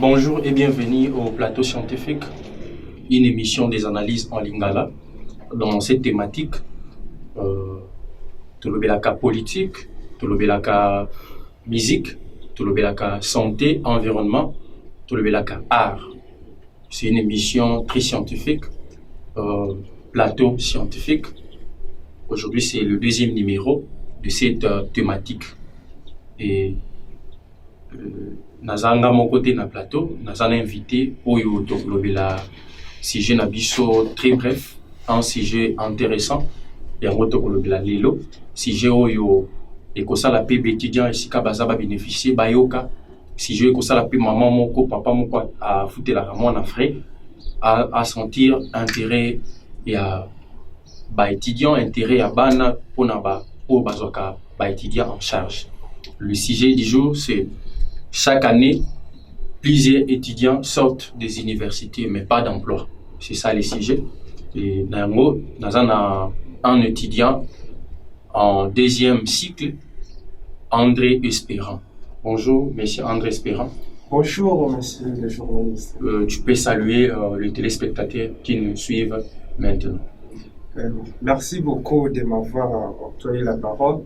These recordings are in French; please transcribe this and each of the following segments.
Bonjour et bienvenue au plateau scientifique, une émission des analyses en lingala. Dans cette thématique, tolobelaka politique, tolobelaka musique, tolobelaka santé, environnement, tolobelaka art. C'est une émission très scientifique, plateau scientifique. Aujourd'hui, c'est le deuxième numéro de cette thématique. Et nazanga mon côté na plateau, nazana invité oyo tolobela sujet na biso très bref, un sujet intéressant. Yango tolobela lelo, sujet oyo ekosala pe étudiant esika baza ba bénéficier bayoka, sujet ekosala pe maman moko papa moko a futela mwana frais à sentir intérêt ya ba étudiant, intérêt ya bana pona ba o bazoka ba étudiant en charge. Le sujet du jour c'est chaque année, plusieurs étudiants sortent des universités, mais pas d'emploi. C'est ça le sujet. Et nous avons un étudiant en deuxième cycle, André Espérant. Bonjour, monsieur André Espérant. Bonjour, monsieur le journaliste. Tu peux saluer les téléspectateurs qui nous suivent maintenant. Merci beaucoup de m'avoir octroyé la parole.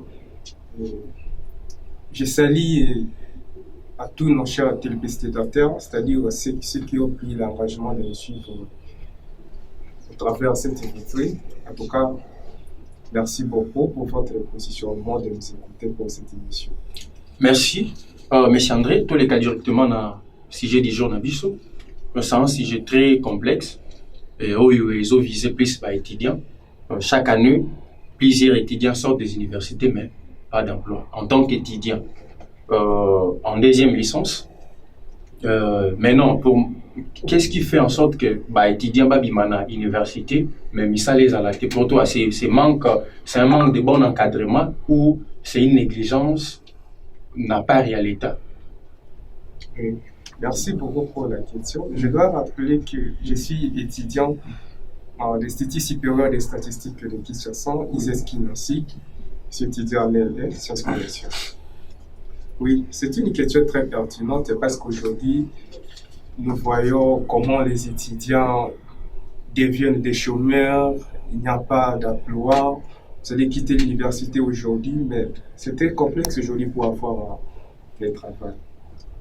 Je salue à tous nos chers téléspectateurs, c'est-à-dire ceux qui ont pris l'engagement de nous suivre à travers cette émission. En tout cas, merci beaucoup pour votre positionnement de nous écouter pour cette émission. Merci. Monsieur André, tous les cas directement dans le sujet du jour, c'est un sujet très complexe et où ils ont visé plus par étudiants. Chaque année, plusieurs étudiants sortent des universités, mais pas d'emploi. En tant qu'étudiant, en deuxième licence. Maintenant, qu'est-ce qui fait en sorte que étudiant babimana université, même ça les a lâchés pour toi, c'est un manque de bon encadrement ou c'est une négligence n'a pas à l'État? Merci beaucoup pour la question. Je dois rappeler que je suis étudiant à l'Institut supérieur des statistiques de Kinshasa, ISESKI-Nancy. Je suis étudiant en LL, sciences commerciales. Oui, c'est une question très pertinente parce qu'aujourd'hui, nous voyons comment les étudiants deviennent des chômeurs, il n'y a pas d'emploi, vous allez quitter l'université aujourd'hui, mais c'est très complexe aujourd'hui pour avoir le travail.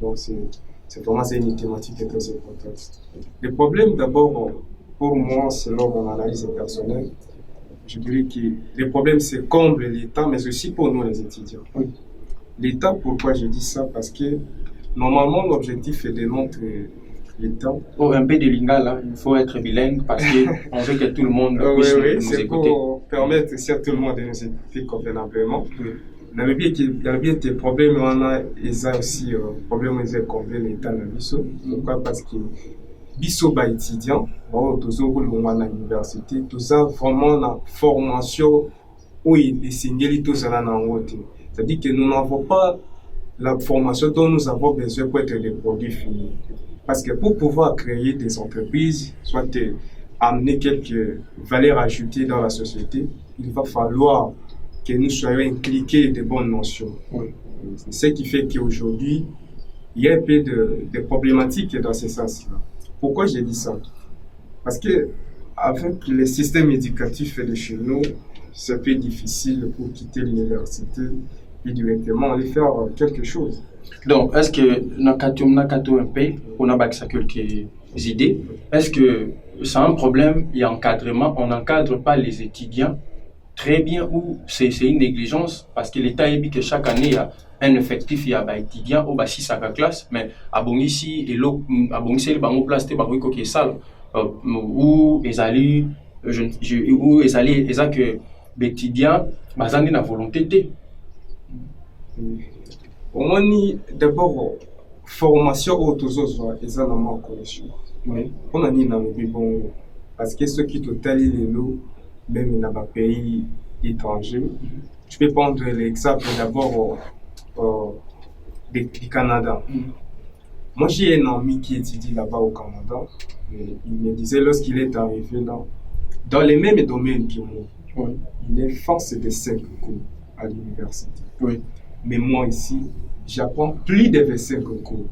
Donc, c'est vraiment une thématique très importante. Le problème d'abord, pour moi, selon mon analyse personnelle, je dirais que le problème c'est comble l'État, mais aussi pour nous les étudiants. Oui. L'État, pourquoi je dis ça? Parce que normalement, l'objectif est de notre l'État. Pour un peu de lingala, il faut être bilingue parce qu'on veut que tout le monde puisse nous écouter. C'est pour permettre à tout le monde de nous écouter convenablement. Oui. Dans le bien des problèmes, on a aussi problème de combler l'État dans l'ISO. Pourquoi? Parce que biso ba étudiant, toujours à l'université, tout ça vraiment la formation où il signale tout ça dans le c'est-à-dire que nous n'avons pas la formation dont nous avons besoin pour être des produits finis. Parce que pour pouvoir créer des entreprises, soit amener quelques valeurs ajoutées dans la société, il va falloir que nous soyons impliqués de bonnes notions. Oui. Ce qui fait qu'aujourd'hui, il y a un peu de problématiques dans ce sens-là. Pourquoi j'ai dit ça? Parce que avec le système éducatif de chez nous, c'est un peu difficile pour quitter l'université et directement aller faire quelque chose. Donc, est-ce que Nakato un peu, on a quelques idées, est-ce que c'est un problème, il y a encadrement, on n'encadre pas les étudiants très bien ou c'est une négligence parce que l'État dit que chaque année il y a un effectif, il y a des étudiants au bas 6 à la classe, mais à Bongissi et l'eau, à Bongissi, il y a une place qui est sale, où ils allaient, où ils allaient, ils ont que les étudiants, ils ont une volonté. On a d'abord formation autour ils ont une connexion. On a une bon parce que ceux qui totalent les lots, même dans les pays étrangers, je peux prendre l'exemple d'abord du Canada. Moi, j'ai un ami qui étudie là-bas au Canada. Et il me disait lorsqu'il est arrivé là, dans les mêmes domaines que moi, il est force de 5 cours à l'université. Oui. Mais moi ici, j'apprends plus de 25 cours.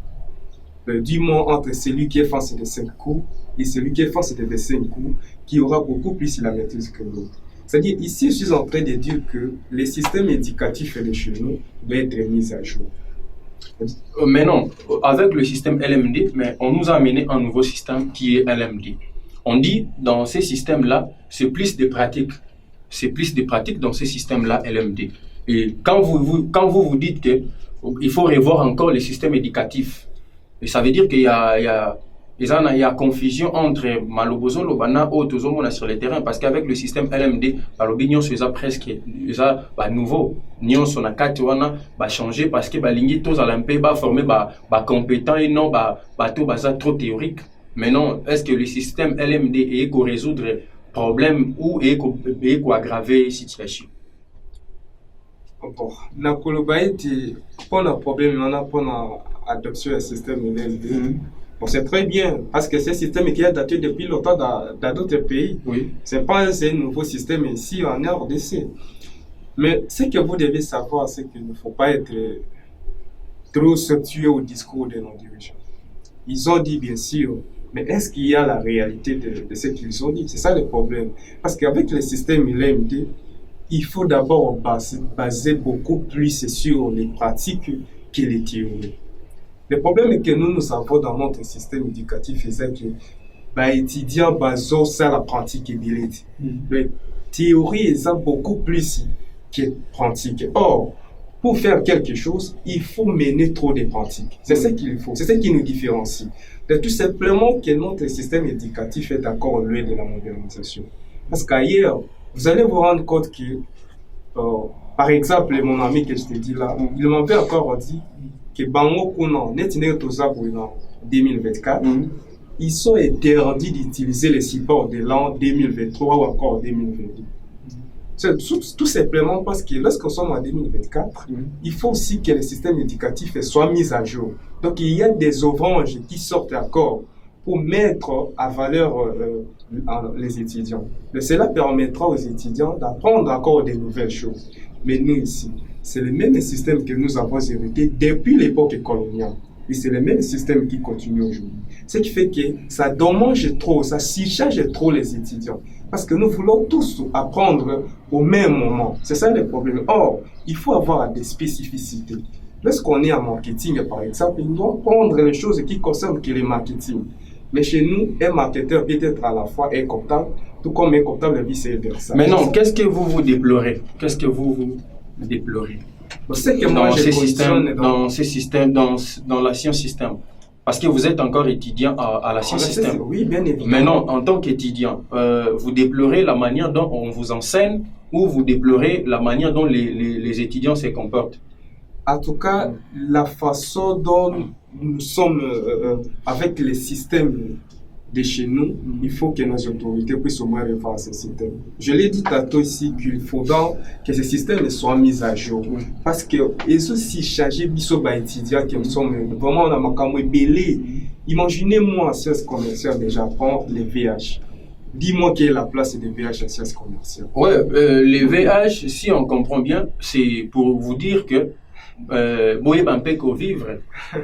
du moins entre celui qui est face des 5 cours et celui qui est face des 25 cours, qui aura beaucoup plus la maîtrise que l'autre. C'est-à-dire, ici, je suis en train de dire que les systèmes éducatifs de chez nous doivent être mis à jour. Mais non, avec le système LMD, mais on nous a amené un nouveau système qui est LMD. On dit dans ces systèmes-là, c'est plus de pratiques. C'est plus de pratiques dans ces systèmes-là LMD. Et quand vous dites qu'il faut revoir encore les systèmes éducatifs, et ça veut dire qu'il y a confusion entre Malobozo, Lobana, Otozomona sur le terrain, parce qu'avec le système LMD, Balobignon se presque nouveau. Nyon son akati wana ba changer parce que balingi tous à l'empé ba former ba compétent et non bateau baza trop théorique. Mais non, est-ce que le système LMD est pour résoudre problème ou est pour aggraver situation? Bon, na koloba ete pour le problème on a pour l'adoption du système LMD. Bon, c'est très bien parce que c'est un système qui est daté depuis longtemps dans d'autres pays. Oui. C'est pas un nouveau système ici en RDC. Mais ce que vous devez savoir, c'est qu'il ne faut pas être trop subjugué au discours de nos dirigeants. Ils ont dit bien sûr, mais est-ce qu'il y a la réalité de ce qu'ils ont dit? C'est ça le problème. Parce qu'avec le système LMD, il faut d'abord baser beaucoup plus sur les pratiques que les théories. Le problème que nous avons dans notre système éducatif, c'est que les étudiants basent sur la pratique et la théorie est beaucoup plus que pratique. Or, pour faire quelque chose, il faut mener trop de pratiques. C'est ce qu'il faut, c'est ce qui nous différencie. C'est tout simplement que notre système éducatif est encore loin de la modernisation. Parce qu'ailleurs, vous allez vous rendre compte que, par exemple, mon ami que je t'ai dit là, il m'avait encore dit que Bango Kounan, Netine Tozabu en 2024, ils sont interdits d'utiliser les supports de l'an 2023 ou encore 2022. C'est tout simplement parce que lorsqu'on sommes en 2024, il faut aussi que le système éducatif soit mis à jour. Donc il y a des ouvrages qui sortent encore pour mettre à valeur les étudiants. Et cela permettra aux étudiants d'apprendre encore de nouvelles choses. Mais nous ici, c'est le même système que nous avons hérité depuis l'époque coloniale. Et c'est le même système qui continue aujourd'hui. Ce qui fait que ça dommage trop, ça surcharge trop les étudiants. Parce que nous voulons tous apprendre au même moment. C'est ça le problème. Or, il faut avoir des spécificités. Lorsqu'on est en marketing, par exemple, il doit prendre les choses qui concernent le marketing. Mais chez nous, un marketeur peut être à la fois un comptable, tout comme un comptable vice-versa. Mais non, qu'est-ce que vous déplorez? Qu'est-ce que vous déplorez dans ces systèmes, dans l'ancien système? Parce que vous êtes encore étudiant à l'ancien système. Oui, bien évidemment. Mais non, en tant qu'étudiant, vous déplorez la manière dont on vous enseigne ou vous déplorez la manière dont les étudiants se comportent? En tout cas, la façon dont nous sommes avec les systèmes de chez nous, il faut que nos autorités puissent au moins revoir ce système. Je l'ai dit tantôt ici qu'il faudra que ce système soit mis à jour. Parce que ils aussi chargés bisoba étudiants qui nous sommes vraiment on a makamwe belé. Imaginez-moi en sciences commerciales déjà prendre les VH. Dis-moi quelle est la place des VH en sciences commerciales. Ouais, les VH, si on comprend bien, c'est pour vous dire que Boye Bampeko vivre,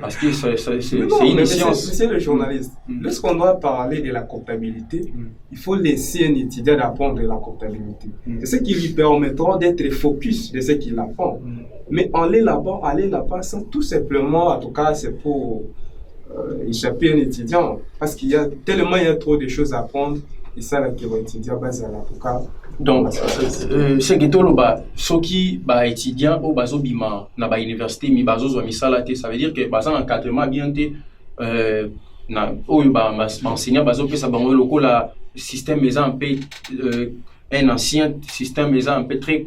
parce que c'est une science. C'est le journaliste. Lorsqu'on doit parler de la comptabilité, il faut laisser un étudiant apprendre la comptabilité. C'est ce qui lui permettra d'être focus de ce qu'il apprend. Mais aller là-bas, ça, tout simplement, en tout cas, c'est pour échapper à un étudiant. Parce qu'il y a tellement trop de choses à apprendre. Et ça, là, qui va étudier à base à la tout cas. Donc, c'est que tout le ceux qui sont étudiants au bazo bima na ba université mi bazo zo misala te, ça veut dire que baza encadrement bien te na o ba enseignant bazo pe ça bango loko la système les un peu un ancien système les un peu très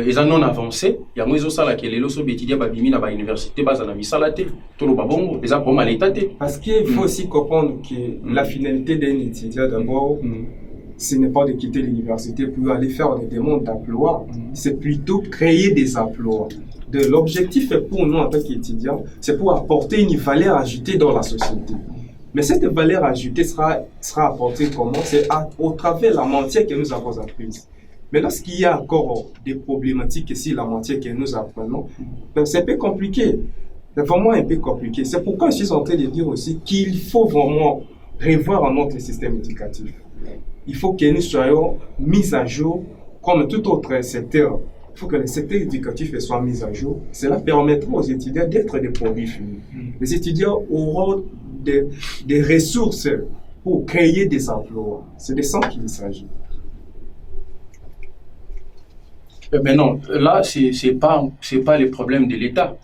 ils non avancé ya moi zo sala que les loso étudiants ba bimi na ba université baza na misala te tout le bongo les a pour mal état te. Parce qu'il faut aussi comprendre que la finalité d'un étudiant d'abord ce n'est pas de quitter l'université pour aller faire des demandes d'emploi, c'est plutôt créer des emplois. L'objectif pour nous en tant qu'étudiants, c'est pour apporter une valeur ajoutée dans la société. Mais cette valeur ajoutée sera apportée comment? C'est au travers de la matière que nous avons apprise. Mais lorsqu'il y a encore des problématiques sur la matière que nous apprenons, c'est un peu compliqué. C'est vraiment un peu compliqué. C'est pourquoi je suis en train de dire aussi qu'il faut vraiment revoir notre système éducatif. Il faut que nous soyons mis à jour comme tout autre secteur. Il faut que le secteur éducatif soit mis à jour. Cela permettra aux étudiants d'être des produits finis. Les étudiants auront des ressources pour créer des emplois. C'est de ça qu'il s'agit. Mais non, là, c'est pas le problème de l'État.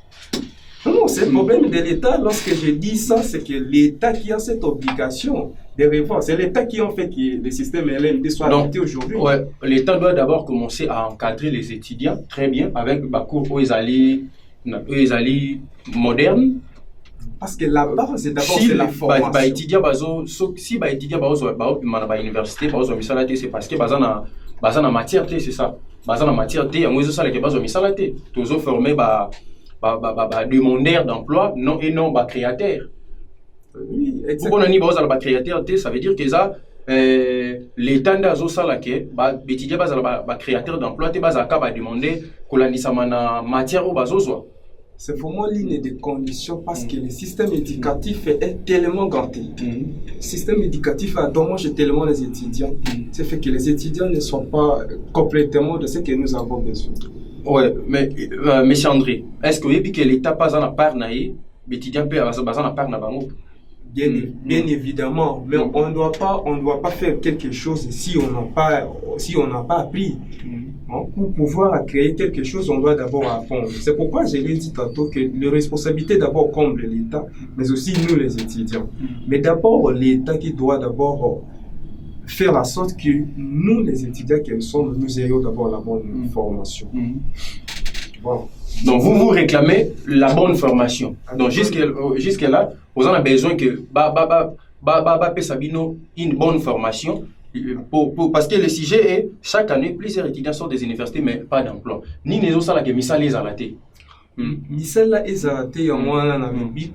Non, c'est le problème de l'État. Lorsque je dis ça, c'est que l'État qui a cette obligation de revoir. C'est l'État qui en fait que le système LMD soit adapté aujourd'hui. Ouais, l'État doit d'abord commencer à encadrer les étudiants très bien avec des cours où ils allaient modernes. Parce que la base, d'abord, c'est la formation. Si les étudiants à l'université, c'est parce que en matière, c'est ça. En matière, il y a des toujours formés demandeurs d'emploi et non créateurs. Oui, exactement. Pourquoi on a créateur, ça veut dire que l'État n'a pas les étudiants créateurs d'emploi, ils ont demandé en matière où c'est vraiment l'une des conditions parce que le système éducatif est tellement ganté. Le système éducatif endommage tellement les étudiants. C'est fait que les étudiants ne sont pas complètement de ce que nous avons besoin. Oui, mais M. André, est-ce que l'État pas en part les étudiants peuvent en part Bien évidemment, mais on ne doit pas faire quelque chose si on n'a pas appris. Pour pouvoir créer quelque chose, on doit d'abord apprendre. C'est pourquoi je l'ai dit tantôt que la responsabilité d'abord comble l'État, mais aussi nous les étudiants. Mais d'abord l'État qui doit d'abord faire en sorte que nous les étudiants que nous sommes, nous ayons d'abord la bonne formation. Bon. Donc vous réclamez la bonne formation. Donc jusque-là, vous en avez besoin que une bonne formation. Parce que le sujet est, chaque année, plusieurs étudiants sortent des universités, mais pas d'emploi. Ni les autres, là, que Missa les a ratés. Missa les a ratés, en moins, dans la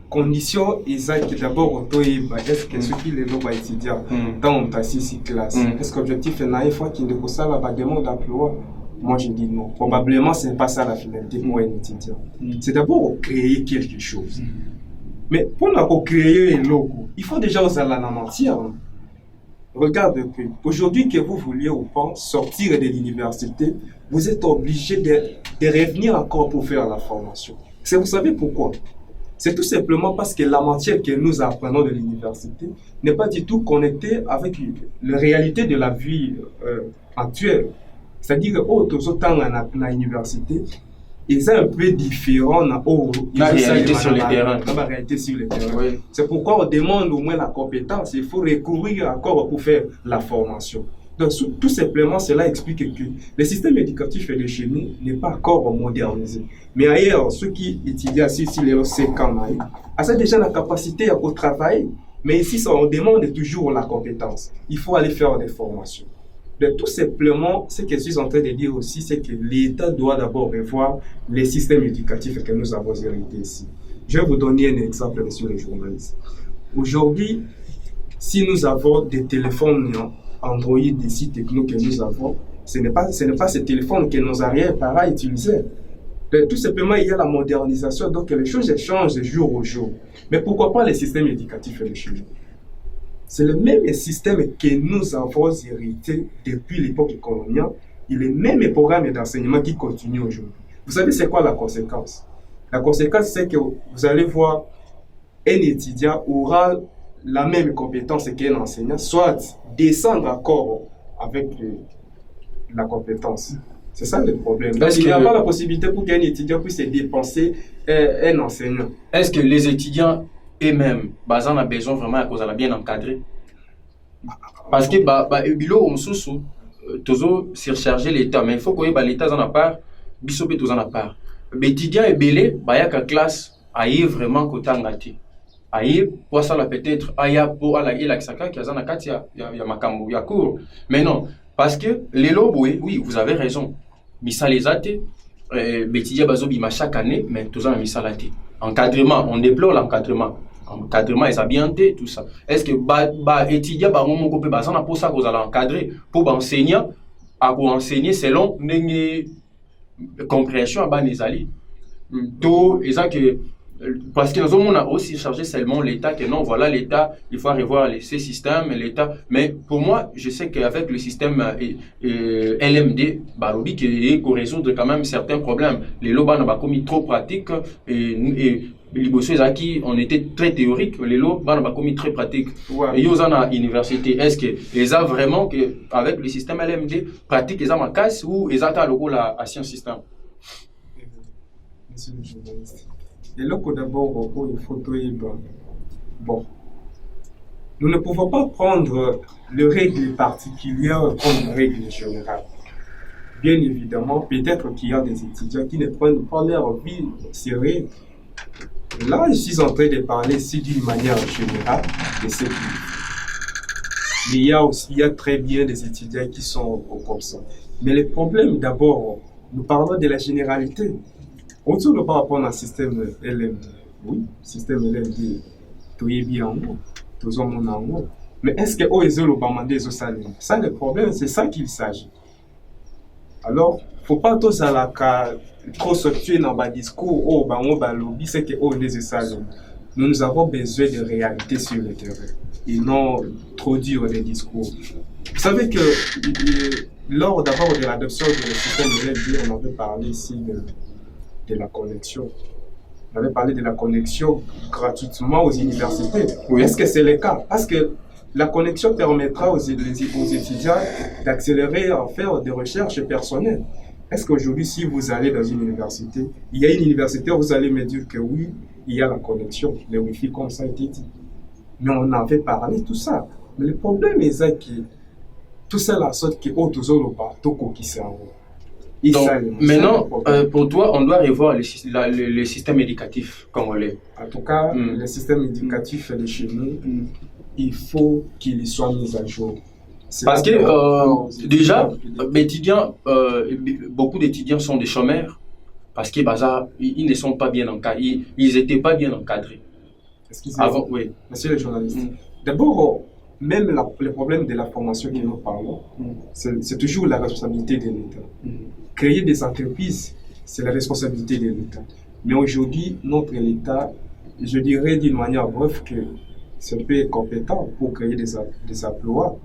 condition, exacte, d'abord, est-ce que ceux qui les ont étudiants, dans ta 6 classes, est-ce que l'objectif est naïf, qu'il ne faut ça, la demande d'emploi? Moi, je dis non. Probablement, ce n'est pas ça la finalité pour un étudiant. C'est d'abord créer quelque chose. Mais pour créer un logo, il faut déjà aux la matière. Regarde, aujourd'hui que vous vouliez ou pas sortir de l'université, vous êtes obligé de revenir encore pour faire la formation. Vous savez pourquoi? C'est tout simplement parce que la matière que nous apprenons de l'université n'est pas du tout connectée avec la réalité de la vie actuelle. C'est-à-dire que tout autant dans l'université, ils sont un peu différents la réalité sur le terrain. Oui. C'est pourquoi on demande au moins la compétence. Il faut recourir encore pour faire la formation. Donc, tout simplement, cela explique que le système éducatif de chez nous n'est pas encore modernisé. Mais ailleurs, ceux qui étudient ici, les 5 ans, ont déjà la capacité à travailler. Mais ici, on demande toujours la compétence. Il faut aller faire des formations. Donc, tout simplement, ce que je suis en train de dire aussi, c'est que l'État doit d'abord revoir les systèmes éducatifs que nous avons hérités ici. Je vais vous donner un exemple, messieurs les journalistes. Aujourd'hui, si nous avons des téléphones Android, des sites techno que nous avons, ce n'est pas ces téléphones que nos arrière-parents utilisaient. Donc, tout simplement, il y a la modernisation, donc les choses changent de jour au jour. Mais pourquoi pas les systèmes éducatifs de chez nous? C'est le même système que nous avons hérité depuis l'époque coloniale et le même programme d'enseignement qui continue aujourd'hui. Vous savez, c'est quoi la conséquence? La conséquence, c'est que vous allez voir un étudiant aura la même compétence qu'un enseignant, soit descendre encore avec la compétence. C'est ça le problème. Donc, il n'y a pas la possibilité pour qu'un étudiant puisse dépenser un enseignant. Est-ce que les étudiants eux-mêmes, on a besoin vraiment à cause de la bien encadré? Parce que bilo on sous toujours surcharger l'État, mais il faut que l'État en a part, bisobé tous en a part. Les étudiants et belé, la classe aille vraiment côté engagé. Aille pour ça peut-être aille pour aller la saka qui a en a il y a makambo, il y a cours. Mais non, parce que les lobes, oui, vous avez raison. Missa les athées, les étudiants basobima chaque année, mais tous en a missa l'athée. Encadrement, on déplore l'encadrement. Encadrement, ils habillantés, tout ça. Est-ce que étudiants, on peut pas pour ça que vous allez encadrer, pour enseigner, à vous enseigner selon une compréhension à bas les alliés. Tout, et ça que parce que nous on a aussi chargé seulement l'État que non, voilà l'État, il faut revoir ces systèmes, l'État. Mais pour moi, je sais qu'avec le système LMD, Barobi, qui peut résoudre quand même certains problèmes. Les lois n'ont pas commis trop pratiques et les bosses qui on était très théoriques, les lois n'ont pas commis très pratiques. Et ils ont à l'université. Est-ce que les a vraiment que avec le système LMD pratique ils ont ma casse ou ils ont à l'eau la science système? Monsieur le journaliste. Et là, d'abord, il faut bon, nous ne pouvons pas prendre les règles particulières comme règle générale. Bien évidemment, peut-être qu'il y a des étudiants qui ne prennent pas leur vie sérieux. Là, je suis en train de parler ici d'une manière générale de ce qui il y a très bien des étudiants qui sont comme ça. Mais le problème, d'abord, nous parlons de la généralité. Autour de par rapport à un système LMD, oui, système LMD, tout est bien en haut, tout est en haut. Mais est-ce que OEZ le demandé au salaire? Ça, le problème, c'est ça qu'il s'agit. Alors, il ne faut pas tous à la trop se tuer dans le discours, oh, ben, on va lobby, c'est que OEZ salaire. Nous avons besoin de réalité sur le terrain et non trop dur des discours. Vous savez que lors d'abord de l'adoption du système LMD, on avait parlé ici de la connexion. On avait parlé de la connexion gratuitement aux universités. Oui. Est-ce que c'est le cas? Parce que la connexion permettra aux étudiants d'accélérer à faire des recherches personnelles. Est-ce qu'aujourd'hui, si vous allez dans une université, il y a une université où vous allez me dire que oui, il y a la connexion, le Wi-Fi comme ça a été dit. Mais on avait parlé de tout ça. Mais le problème est que tout ça, la sorte qui est autour qui s'en va. Donc, maintenant, pour toi, on doit revoir le système éducatif congolais. En tout cas, le système éducatif de chez nous, il faut qu'il soit mis à jour. Parce que déjà, beaucoup d'étudiants sont des chômeurs parce qu'ils ne sont pas bien encadrés. Ils n'étaient pas bien encadrés. Excusez-moi, oui. Monsieur le journaliste. D'abord, même le problème de la formation que nous parlons, c'est toujours la responsabilité de l'État. Créer des entreprises, c'est la responsabilité de l'État. Mais aujourd'hui, notre État, je dirais d'une manière bref que c'est peu compétent pour créer des emplois.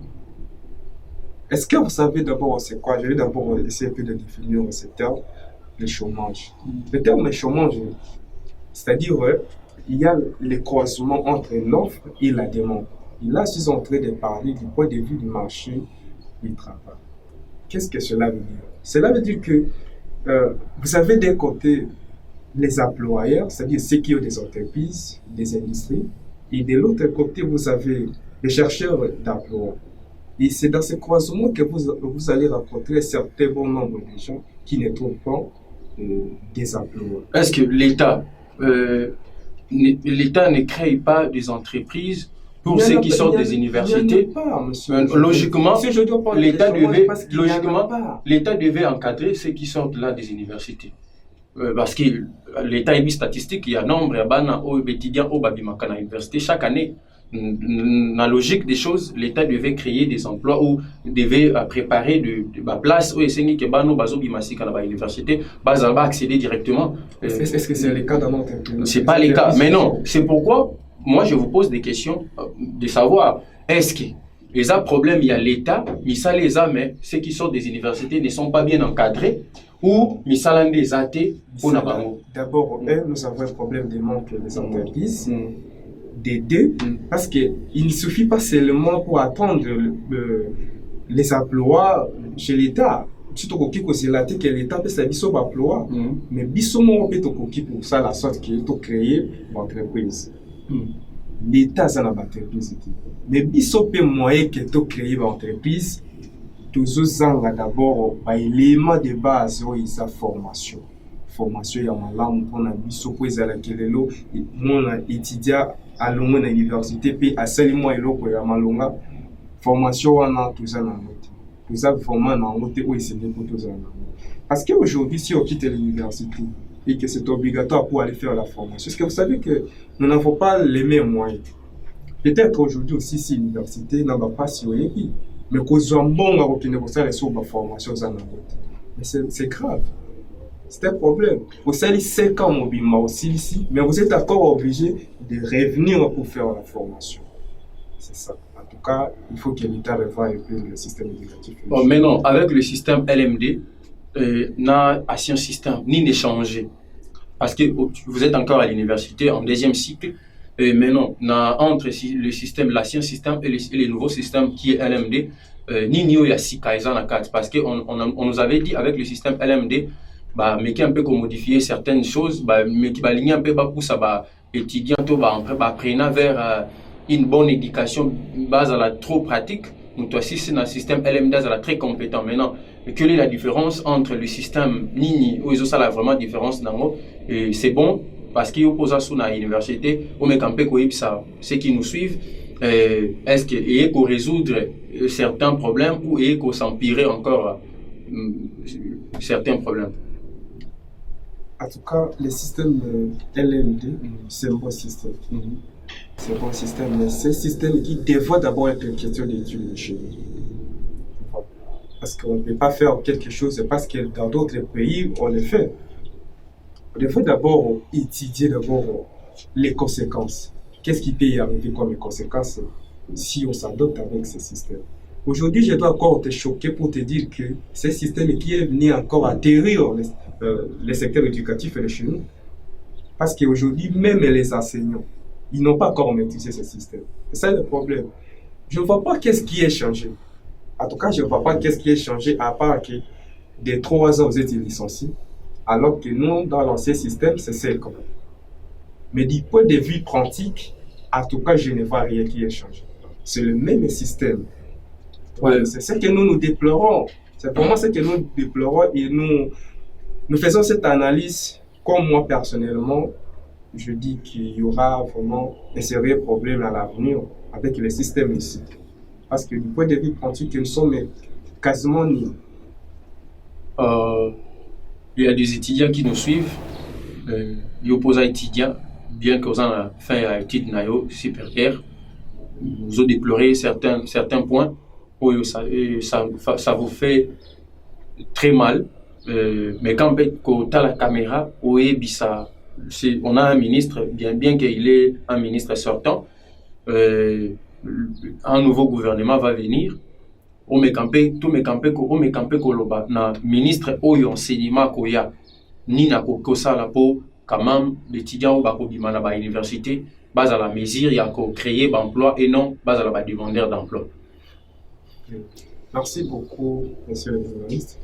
Est-ce que vous savez d'abord c'est quoi? Je vais d'abord essayer un peu de définir ce terme, le chômage. Le terme chômage, c'est-à-dire il y a le croisement entre l'offre et la demande. Et là, je suis en train de parler du point de vue du marché du travail. Qu'est-ce que cela veut dire? Cela veut dire que vous avez d'un côté les employeurs, c'est-à-dire ceux qui ont des entreprises, des industries, et de l'autre côté, vous avez les chercheurs d'emploi. Et c'est dans ce croisement que vous allez rencontrer un certain bon nombre de gens qui ne trouvent pas des emplois. Est-ce que l'État ne crée pas des entreprises pour ceux qui sortent des universités? Logiquement, l'État devait encadrer ceux qui sortent là des universités. Parce que l'État est statistique, il y a nombre d'étudiants au Babimaka à l'université chaque année. Dans la logique des choses, l'État devait créer des emplois ou devait préparer de places où les gens qui sont à l'université vont accéder directement. Est-ce que c'est le cas dans notre pays? C'est pas le cas, mais non. C'est pourquoi moi je vous pose des questions de savoir est-ce que les problèmes il y a l'État, mais ça les a, mais ceux qui sortent des universités ne sont pas bien encadrés ou mais ça des athées pour D'abord, nous avons un problème de manque des entreprises. Des deux, parce qu'il ne suffit pas seulement pour attendre les emplois chez l'État. Surtout que l'État peut servir son emploi, mais bisoumo peut pour ça la sorte qui est créer l'entreprise. L'État ça n'a pas d'entreprise, mais bisou peut moyen que tu créer l'entreprise. Tous ans d'abord l'élément de base où il y a formation il y a malamu pour na biso pour ezala kelelo mon étudiant à l'université puis à seulement eloko ya malonga formation wana tous ans nous avons vraiment na ngote où c'est pour tous ans parce que aujourd'hui si on quitte l'université et que c'est obligatoire pour aller faire la formation, est-ce que vous savez que nous n'avons pas les mêmes moyens? Peut-être aujourd'hui aussi si l'université n'a pas si mais qu'on soit bon à obtenir ça les sur la formation mais c'est grave. C'est un problème. Vous avez 5 ans mobilement aussi ici, mais vous êtes encore obligé de revenir pour faire la formation. C'est ça. En tout cas, il faut que l'État revoie un peu le système éducatif. Bon, mais non, avec le système LMD, n'a un système ni d'échanger. Parce que vous êtes encore à l'université en deuxième cycle, mais non, entre le système, l'ancien système et le nouveau système qui est LMD, ni il y a 6 Kaizen à 4. Parce qu'on nous avait dit avec le système LMD, bah, mais qui un peu modifier certaines choses, bah, mais qui va aligner un peu pour ça, bah, étudiant, bah, apprendre vers une bonne éducation base à la trop pratique. Donc, aussi, c'est un système LMD à la très compétent. Maintenant, quelle est la différence entre le système Nini, où ils ont ça la vraiment différence dans et c'est bon, parce qu'ils opposent ça à l'université, on met un peu ça, ceux qui nous suivent, est-ce qu'il faut résoudre certains problèmes ou il faut s'empirer encore certains problèmes? En tout cas, le système LMD, c'est un bon système. C'est un bon système, mais c'est un système qui devrait d'abord être une question d'études chez nous. Parce qu'on ne peut pas faire quelque chose parce que dans d'autres pays, on le fait. On devrait d'abord étudier les conséquences. Qu'est-ce qui peut y arriver comme conséquences si on s'adopte avec ce système? Aujourd'hui, je dois encore te choquer pour te dire que ce système qui est venu encore atterrir les secteurs éducatifs et chez nous. Parce qu'aujourd'hui, même les enseignants, ils n'ont pas encore maîtrisé ce système. C'est ça le problème. Je ne vois pas qu'est-ce qui est changé. En tout cas, je ne vois pas qu'est-ce qui est changé à part que des 3 ans, vous êtes licenciés, alors que nous, dans l'ancien système, c'est celle quand même. Mais du point de vue pratique, en tout cas, je ne vois rien qui ait changé. C'est le même système. Ouais, c'est ce que nous déplorons. C'est vraiment ce que nous déplorons et nous faisons cette analyse. Comme moi, personnellement, je dis qu'il y aura vraiment un sérieux problème à l'avenir avec le système ici. Parce que du point de vue pratique, nous sommes quasiment nuls. Il y a des étudiants qui nous suivent. Ils opposent à étudiants, bien qu'ils ont fait à études supérieures. Nous ont déploré certains points. Ça vous fait très mal. Mais quand on a la caméra, on a un ministre, bien qu'il est un ministre sortant, un nouveau gouvernement va venir. On me campé koloba na ministre oyo enseignement koya ni na kokosa la po quand même l'étudiant ou bako bimana ba université base à la mesure ya ko créer d'emploi et non base à la demandeur d'emploi. Merci beaucoup, monsieur le journaliste.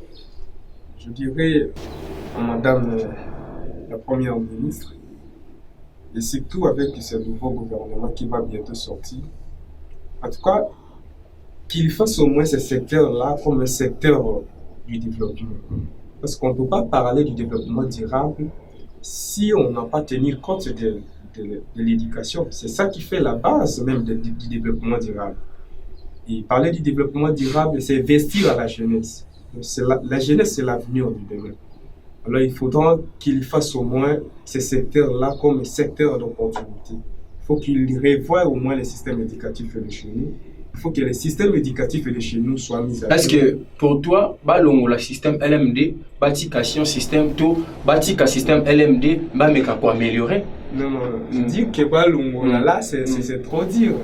Je dirais à madame la première ministre, et surtout avec ce nouveau gouvernement qui va bientôt sortir, en tout cas, qu'il fasse au moins ce secteur-là comme un secteur du développement. Parce qu'on ne peut pas parler du développement durable si on n'a pas tenu compte de l'éducation. C'est ça qui fait la base même du développement durable. Et parler du développement durable, c'est investir à la jeunesse. La jeunesse, c'est l'avenir du demain. Alors il faudra qu'il fasse au moins ce secteur-là comme un secteur d'opportunité. Il faut qu'il revoie au moins le système éducatif de chez nous. Il faut que le système éducatif de chez nous soit mis à jour. Est-ce que pour toi, le système LMD, bâti système LMD, mais pour améliorer? Non. Dire que là, c'est trop dire.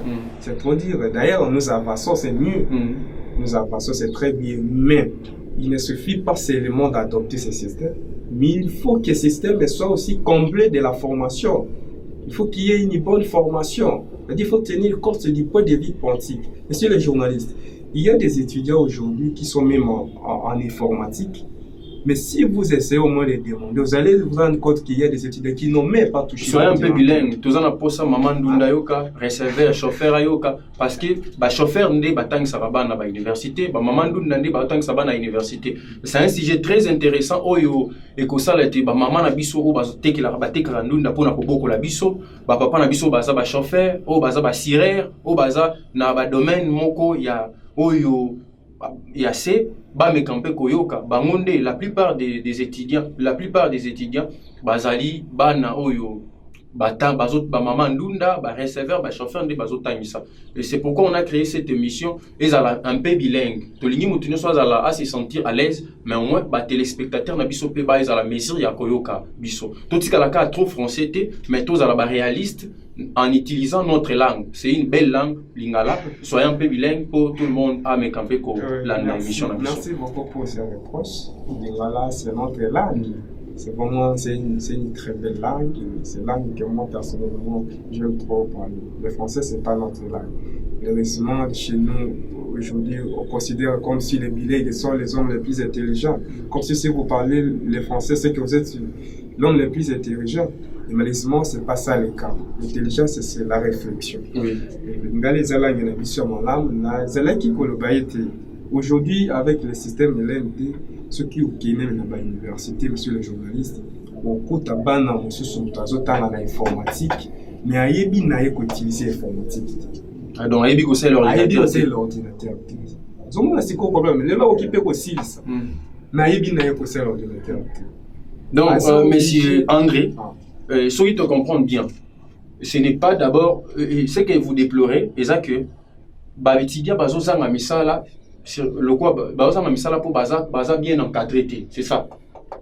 C'est trop dire. D'ailleurs, nous avançons, c'est mieux. Nous avançons, c'est très bien. Mais il ne suffit pas seulement d'adopter ce système, mais il faut que ce système soit aussi comblé de la formation. Il faut qu'il y ait une bonne formation. Il faut tenir compte du point de vue pratique. Monsieur le journaliste, il y a des étudiants aujourd'hui qui sont même en informatique. Mais si vous essayez au moins de demander, vous allez vous rendre compte qu'il y a des étudiants qui n'ont même pas touché. Soyez un peu bilingue. Tous en apposant maman d'unda yoka, receveur, chauffeur yoka, parce que chauffeur n'est pas tant que ça va à l'université, maman d'unda n'est pas tant que ça va à l'université. C'est un sujet très intéressant. Oyo et que ça l'était, maman na biso ou bazote qui la rabatte karandunda pour na koboko la biso, papa na biso baza chauffeur, ou baza sireur, ou baza na domaine moko ya oyo ya c'est mais koyoka bangonde la plupart des étudiants bazali bana oyo maman ndunda, receveur, chauffeur de bazo tamisa. Et c'est pourquoi on a créé cette émission et un peu bilingue. Tolingi mutune soit à se sentir à l'aise, mais au moins téléspectateur na biso pe ba à la mesure ya koyoka biso. Tout ce kalaka trop français mais tous à la réaliste en utilisant notre langue. C'est une belle langue lingala, soyez un peu bilingue pour tout le monde à me camper ko l'émission na biso. Merci beaucoup pour ces reproches. Lingala c'est notre langue. C'est vraiment une très belle langue. C'est une langue que moi personnellement j'aime trop parler. Le français c'est pas notre langue. Heureusement chez nous aujourd'hui on considère comme si les bilingues sont les hommes les plus intelligents. Comme si vous parlez le français c'est que vous êtes l'homme le plus intelligent. Et malheureusement c'est pas ça le cas. L'intelligence c'est la réflexion. Oui. Aujourd'hui avec le système de l'NT, ceux qui ont gagné l'université, monsieur le journaliste, beaucoup de bana monsieur sont dans l'informatique, mais ayebi na yeko utiliser l'informatique. Ah donc ayebi ko c'est l'ordinateur. Zomo na siko problème, les gens occupés aussi ça. Na ayebi na yeko c'est l'ordinateur. Donc monsieur André, ceux qui te comprennent bien, ce n'est pas d'abord ce que vous déplorez, et ça que babetidia bazo zanga misala le quoi baza misala pour baza bien encadré, c'est ça.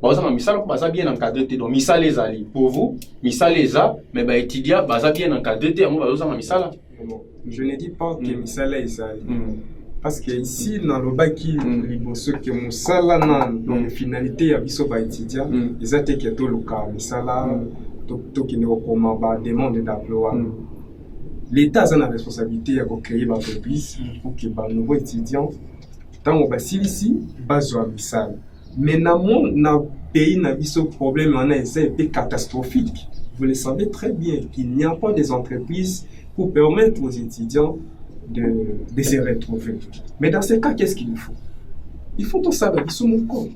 Baza misala pour baza bien encadré, donc misala les ali pour vous misala les a mais ba étudia baza bien encadré, on baza misala. Je ne dis pas que misala les ali parce que ici dans le baki liboso que musala dans les finalités ya biso ba étudia ils étaient que tout le cas misala to qui ne recommande pas demande d'emploi. L'État a la responsabilité de créer une entreprise pour que les nouveaux étudiants, tant qu'on va ici, base à Missal. Mais dans le pays, il y a un problème catastrophique. Vous le savez très bien qu'il n'y a pas des entreprises pour permettre aux étudiants de se retrouver. Mais dans ce cas, qu'est-ce qu'il faut? Il faut tout ça, ils sont mon corps.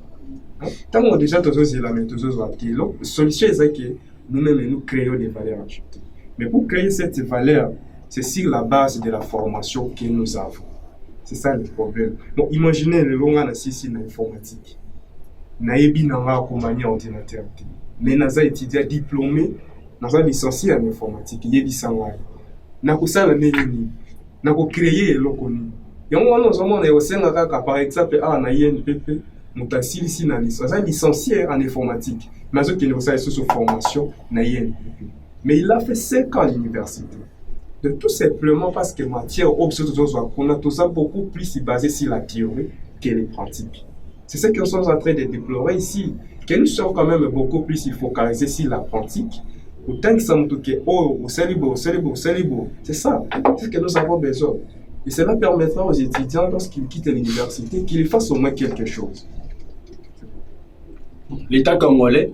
Tant qu'on a déjà tous les éléments, la solution est que nous-mêmes nous créons des valeurs ajoutées. Mais pour créer cette valeur, c'est sur la base de la formation que nous avons. C'est ça le problème. Donc imaginez le long en assistant à l'informatique. Naebi nanga komani ordinateur. Mais naza étudiant diplômé, naza licencié en informatique, yebi sanga. Nakusala nini? Nako créer eloko ni. Yango wana ozomona na yosenga kaka par exemple na INPP, mutasi ici na licencié en informatique. Mais qui ne sait sous formation na INPP. Mais il a fait 5 ans à l'université. De tout simplement parce que matière on a beaucoup plus basé sur la théorie que les pratiques. C'est ce que nous sommes en train de déplorer ici. Que nous sommes quand même beaucoup plus focalisés sur la pratique. Autant que ça me touche, au célibo. C'est ça. C'est ce que nous avons besoin. Et cela permettra aux étudiants, lorsqu'ils quittent l'université, qu'ils fassent au moins quelque chose. L'État congolais,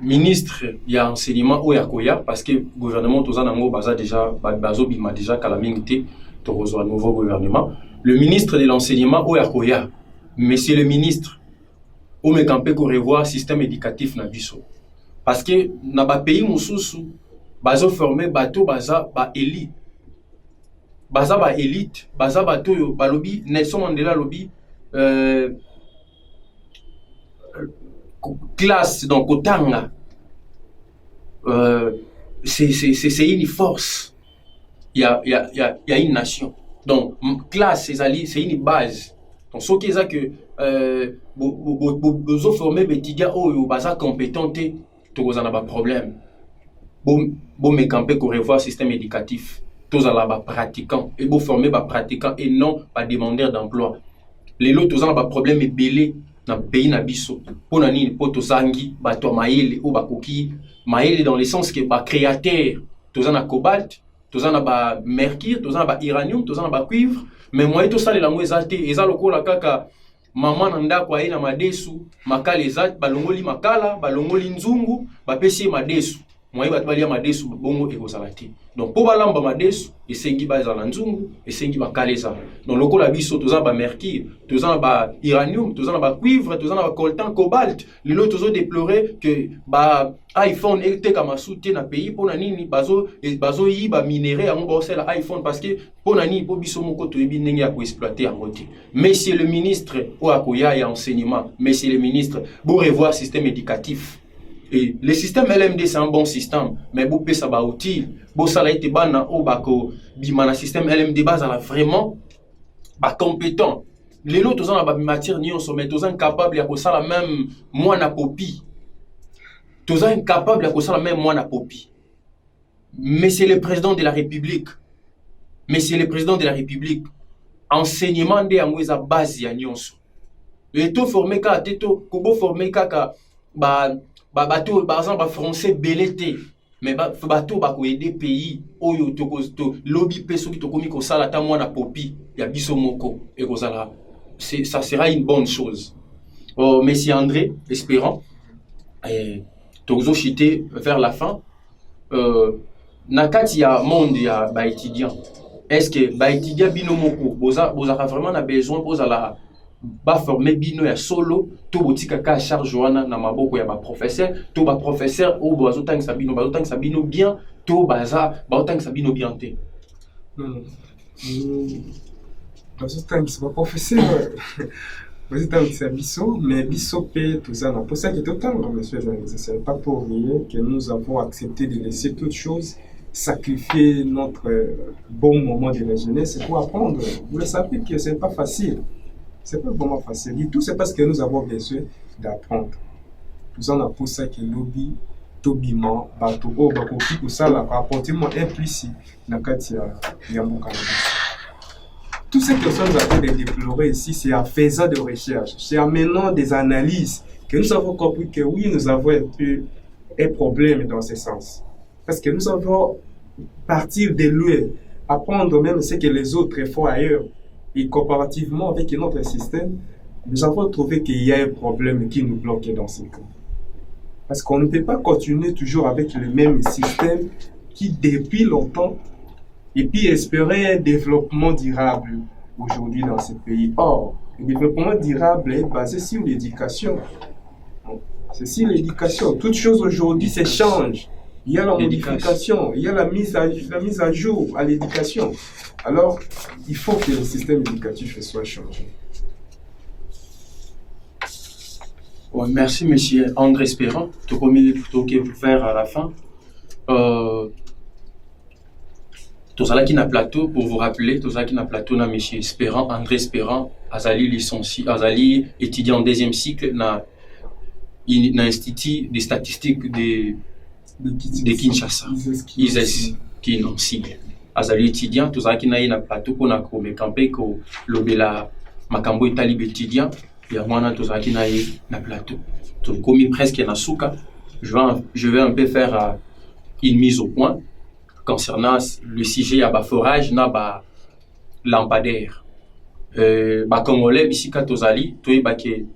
ministre il y a enseignement ou yakoya parce que gouvernement tous en baza déjà bazo bima déjà calamité to un nouveau gouvernement. Le ministre de l'enseignement ou yakoya, monsieur le ministre, ou me campé pour revoir système éducatif na biso parce que na ba pays mususu bazo former bateau baza ba élite baza bateau ba lobby Nelson Mandela lobby classe donc Otanga c'est une force, il y a une nation donc classe c'est une base donc ce qui est que besoin former des étudiants ou baza compétent tu as un problème bon me camper pour revoir système éducatif tous à la pratiquant et bon former des pratiquants et non pas demandeurs d'emploi les lots tous un problème est belé dans le pays na biso pour nani poto sangi bato maïle ou bakoki maïle dans le sens que ba créateur tous en a cobalt tous en a ba mercure tous en a ba uranium tous en a ba cuivre mais moi tout ça les langues ezate eza lokola kaka maman nanda kwa ina madesu makala ezate balongoli makala balongoli nzungu bapesi madesu moi bato balia madesu bongo ekozalati donc pour balamba madesu esengi baza na nzungu esengi bakaleza donc lokola biso toza ba mercure toza ba uranium toza ba cuivre toza ba coltan cobalt lelo tozo déplorer que ba iPhone était comme soutien na pays pour nini bazo yi ba minerai ya mo la iPhone parce que pour nani pour biso moko to yebi ndenge ya ko exploiter en côté monsieur le ministre ou akoya ya enseignement monsieur le ministre pour revoir système éducatif Et le système LMD, c'est un bon système, mais vous pouvez savoir outil, vous savez que bana au bako, bimana système LMD base à vraiment compétent. Les autres ont la matière ni on se met, tous incapable à ça la même moi na popi. Tous incapable à ça la même moi na popi. Mais c'est le président de la République. Mais c'est le président de la République. Enseignement de amoueza base ya nyonso. Et tout formé ka teto, kubo formé ka bateau par exemple français belete. Mais bateau ba ko aider pays oyo to lobby peso ki to komi ko sala ta moi na popi ya biso moko et ko sala. Ça sera une bonne chose. Messie André, espérant, Tozo chité vers la fin, Nakati ya monde ya ba étudiant. Est-ce que ba étudiant bino moko boza vraiment na besoin boza la ba former bino ya solo to botika ka charge wana na maboko ya ba professeur to ba professeur ou bozo tang sabino bien to baza ba tang sabino bien te. Bazo tang sa professeur bazo tang sa biso mais biso pe tout ça pour ça qui est total monsieur journaliste, c'est pas pour rien que nous avons accepté de laisser toutes choses, sacrifier notre bon moment de la jeunesse pour apprendre. Vous le savez que c'est pas facile. C'est pas vraiment facile. Du tout, c'est parce que nous avons besoin d'apprendre. Nous en avons pour ça que lobby, tobiment, bateau, bakoki, pour ça, là, apportez-moi implicite, nakati ya mokana. Tout ce que nous sommes en train de déplorer ici, c'est en faisant des recherches, c'est en menant des analyses que nous avons compris que oui, nous avons un problème dans ce sens. Parce que nous avons partir de loin, apprendre même ce que les autres font ailleurs. Et comparativement avec notre système, nous avons trouvé qu'il y a un problème qui nous bloque dans ce cas. Parce qu'on ne peut pas continuer toujours avec le même système qui, depuis longtemps, et puis espérer un développement durable aujourd'hui dans ce pays. Or, le développement durable est basé sur l'éducation. C'est sur l'éducation. Toute chose aujourd'hui s'échange. Il y a la modification, il y a la mise à jour à l'éducation. Alors, il faut que le système éducatif soit changé. Ouais, merci, monsieur André Espérant. Tout comme il faut faire à la fin. Tout ça qui n'a plateau, pour vous rappeler, tout ça qui n'a plateau, na monsieur Espérant, André Espérant, Azali licencié, Azali étudiant en deuxième cycle, na Institut des statistiques de Kinshasa. ISES, qui est non sigle. Azali étudiant, tout ça qui n'a pas plateau, qu'on a comme campé, que l'obéla, Makambo est talib étudiant, et à moi, tout ça qui n'a pas plateau. Tout comme presque na souka, je vais un peu faire une mise au point concernant le sujet à forage na ba lampadaire. Congolais bisika tozali toyeba ke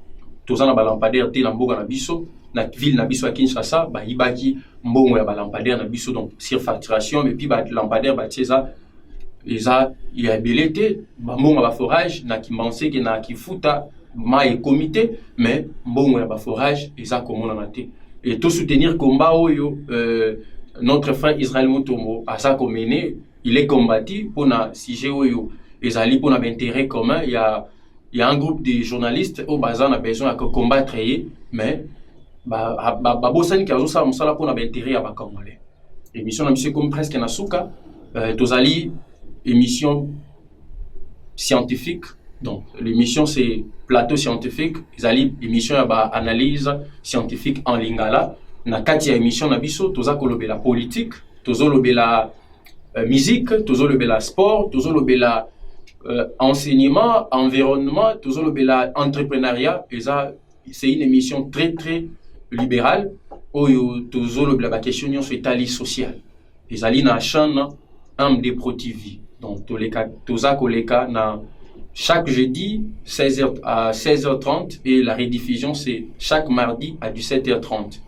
tozana ba lampadaire te lamboga na biso na ville na biso ya Kinshasa ba ibaki mbongo ya ba lampadaire na biso donc surfacturation mais puis ba lampadaire ba tieza eza ya belete ba mbongo ba forage na kimbanse ke na kifuta mai comité mais mbongo ya ba forage eza komona na te et tout soutenir combat oyo notre frère Israël Mutombo a ça comme il est combattu pour na sujet oyo ezali pour na intérêt commun. Il y a un groupe de journalistes au bazar a besoin de combattre mais bosani kazo ça musala pour na intérêt à ba congolais. Émission na monsieur comme presque na souka tozali émission scientifique. Donc l'émission c'est plateau scientifique, ezali émission ya ba analyse scientifique en lingala. Na kati ya émission na biso toza kolobela politique, tozo lobela musique, tozo lobela sport, tozo lobela enseignement, environnement, tozo lobela entrepreneuriat. Et ça c'est une émission très très libérale oyo tozo lobela ba question nyonso etali social. Ezali na chaîne MD Pro TV. Donc toza koleka na chaque jeudi 16h à 16h30 et la rediffusion c'est chaque mardi à 17h30.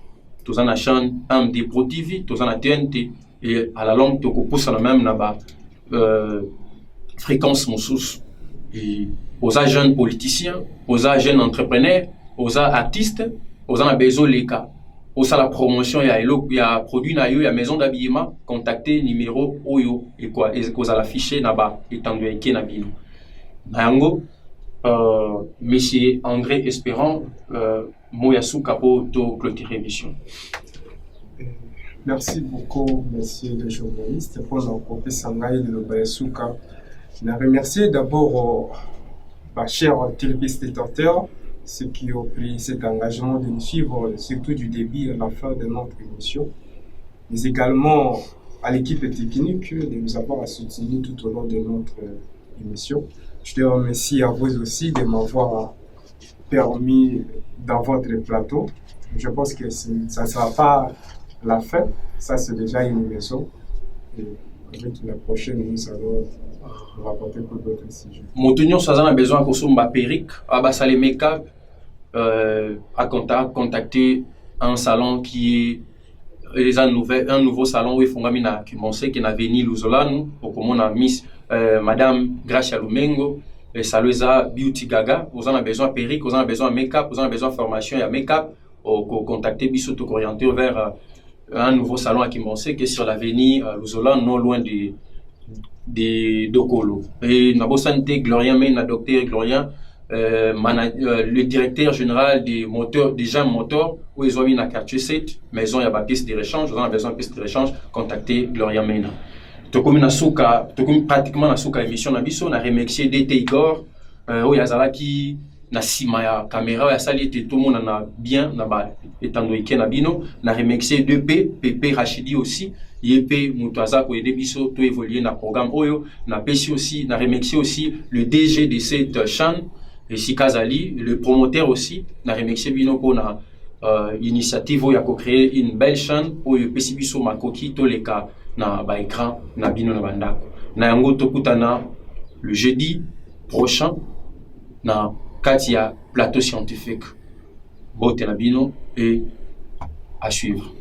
Tous en a chaîne MD Pro TV, tous en a TNT et à la longue tu pousse la même là-bas fréquence moussous et aux jeunes politiciens, aux jeunes entrepreneurs, aux artistes, aux en a besoin les cas. Aux la promotion il y a produit na yo, il y a maison d'habillement, contacter numéro oyo et quoi et aux l'afficher là-bas étendu avec na bino. Nango monsieur André Espérant Moyasu Kapo to clôturer l'émission. Merci beaucoup, monsieur le journaliste, pour l'encouragement Sangaï de l'Obayasuka. Je remercie d'abord chers téléspectateurs, ceux qui ont pris cet engagement de nous suivre, surtout du début à la fin de notre émission, mais également à l'équipe technique de nous avoir soutenus tout au long de notre émission. Je te remercie à vous aussi de m'avoir permis dans votre plateau. Je pense que ça ne sera pas la fin, ça c'est déjà une maison. Et avec la prochaine, nous allons rapporter pour d'autres sujets. Montignon, ça a besoin de faire un perruque, à make-up, à contacter un salon qui est un nouveau salon où il faut commencer, qui est venu Luzolano, pour que mon Miss Madame Gracia Lumengo, et Salueza Beauty Gaga, vous en avez besoin de perruque, vous en avez besoin de make-up, vous en avez besoin de formation et make-up, pour contacter Bissot, pour orienter vers un nouveau salon à Kimonsé qui est sur l'avenue Luzolano, non loin de Dokolo. Et nous avons santé Glorien Mena, docteur Glorien, le directeur général des moteurs, des gens moteurs, où ils ont mis dans quartier 7, maison, il y a des pistes de rechange, vous en avez besoin de pistes de rechange, contactez Glorien Mena. Pratiquement dans l'émission, on a remercié DT Igor, où il y a qui na sima ya caméra ya sali tout le monde na bien na ba etando ike na bino na remercier 2P Pepe Rachidi aussi yep mutaza ko aider biso to évoluer na programme oyo na pesi aussi na remercier aussi le DG de cette chaîne et Sikazali le promoteur aussi na remercier bino pour na initiative oyo ya ko créer une belle chaîne oyo pesi biso makoki to leka na ba écran na bino na bandako na yango tokutana le jeudi prochain na Katia, plateau scientifique, Botenabino et à suivre.